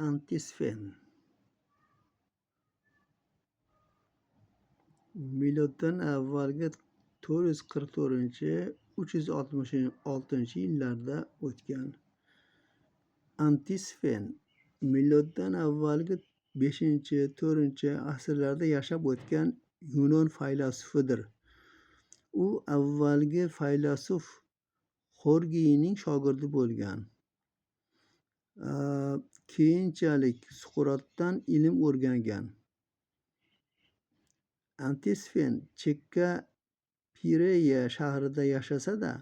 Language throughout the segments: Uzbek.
Antisfen miloddan avvalgi 444-366 yillarda o'tgan. Antisfen miloddan avvalgi 5-4 asrlarda yashab o'tgan Yunon faylasufidir. U avvalgi faylasuf Xorgiyning shogirdi bo'lgan. Keyinchalik Suqrotdan ilm o'rgangan. Antisfen chekka Pireya shahrida yashasa-da,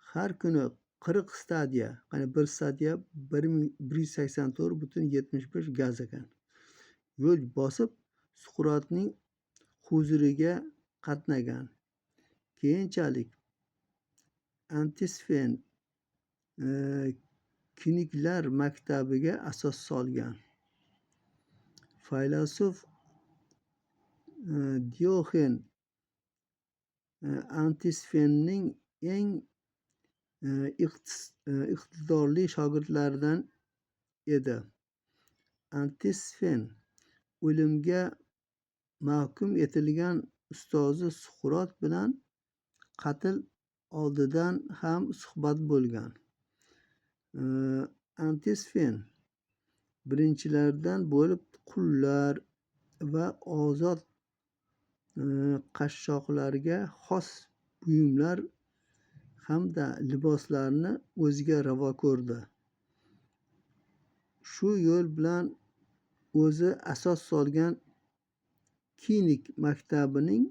har kuni 40 stadiya, ya'ni bir stadiya 1184,75 gaz ekan, yo'l bosib Suqrotning huzuriga qatnagan. Keyinchalik Antisfen kiniklar maktabiga asos solgan. Faylasuf Dioxen Antisfenning eng iqtidorli shogirdlaridan edi. Antisfen o'limga mahkum etilgan ustozi Suqrot bilan qatl oldidan ham suhbat bo'lgan. Antisfen birinchilardan bo'lib qullar va ozod qashshoqlarga xos buyumlar hamda liboslarni o'ziga ravo ko'rdi. Shu yo'l bilan o'zi asos solgan kinik maktabining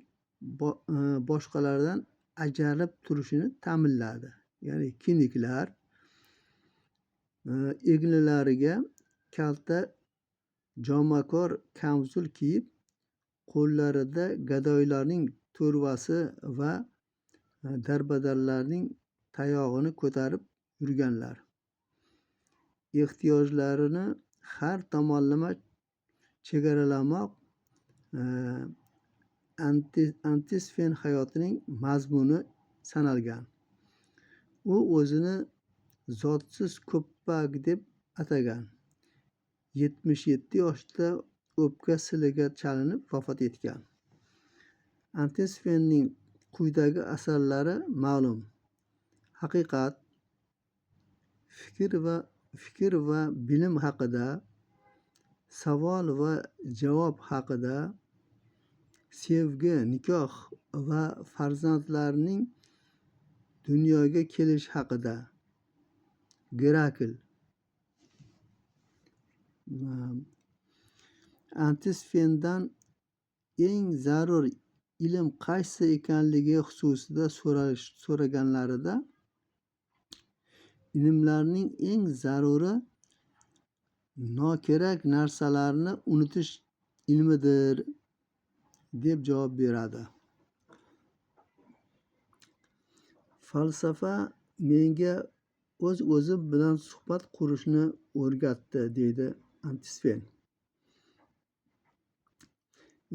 boshqalardan ajralib turishini ta'minladi. Ya'ni kiniklar egnilariga kalta jomakor kamzul kiyib, qo'llarida gadoylarning to'rvasi va darbadarlarning tayog'ini ko'tarib yurganlar. Ehtiyojlarini har tomonlama chegaralamoq Antisfen hayotining mazmuni sanalgan. U o'zini zotsiz ko'ppak deb atagan. 77 yoshda o'pka siliga chalinib vafot etgan. Antisfenning quyidagi asarlari ma'lum: Haqiqat, fikr va bilim haqida, savol va javob haqida, sevgi, nikoh va farzandlarning dunyoga kelishi haqida, Gerakl. Antisfendan eng zarur ilm qaysi ekanligi xususida so'raganlarida, ilmlarning eng zaruri nokerak narsalarni unutish ilmidir deb javob beradi. Falsafa menga o'z-o'zim bilan suhbat qurishni o'rgatdi, deydi Antisfen.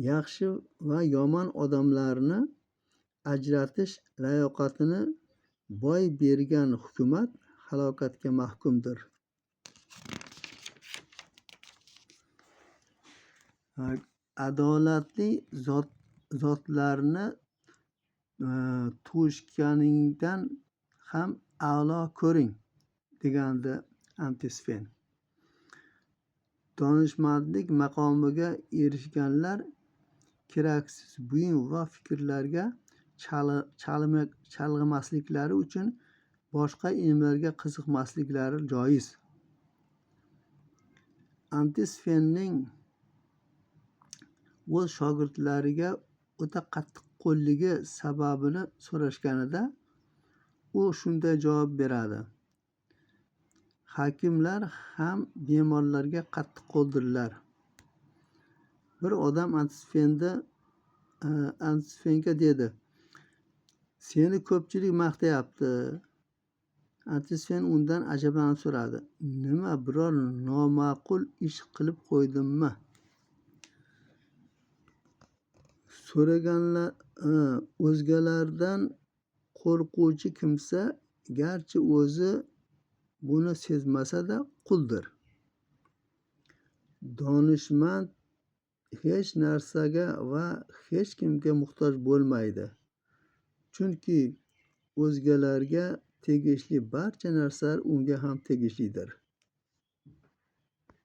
Yaxshi va yomon odamlarni ajratish layoqatini boy bergan hukumat halokatga mahkumdir. Adolatli zotlarni tug'ishganingdan ham a'lo ko'ring, degandi Antisfen. Donishmandlik maqomiga erishganlar keraksiz buyum va fikrlarga chalg'imasliklari uchun boshqa ilmlarga qiziqmasliklari joiz. Antisfenning o'z shogirdlariga o'ta qattiqqo'lligi sababini so'rashganida, u shunday javob beradi: Hakimlar ham bemorlarga qattiqqo'ldirlar. Bir odam Antisfenga dedi: Seni ko'pchilik maqtayapti. Antisfen undan ajablanib so'radi: Nima, biror noma'qul ish qilib qo'ydimmi? So'raganlar o'zgalardan qo'rquvchi kimsa, garchi o'zi buni sezmasa-da, quldir. Donishmand hech narsaga va hech kimga muhtoj bo'lmaydi. Chunki o'zgalarga tegishli barcha narsalar unga ham tegishlidir.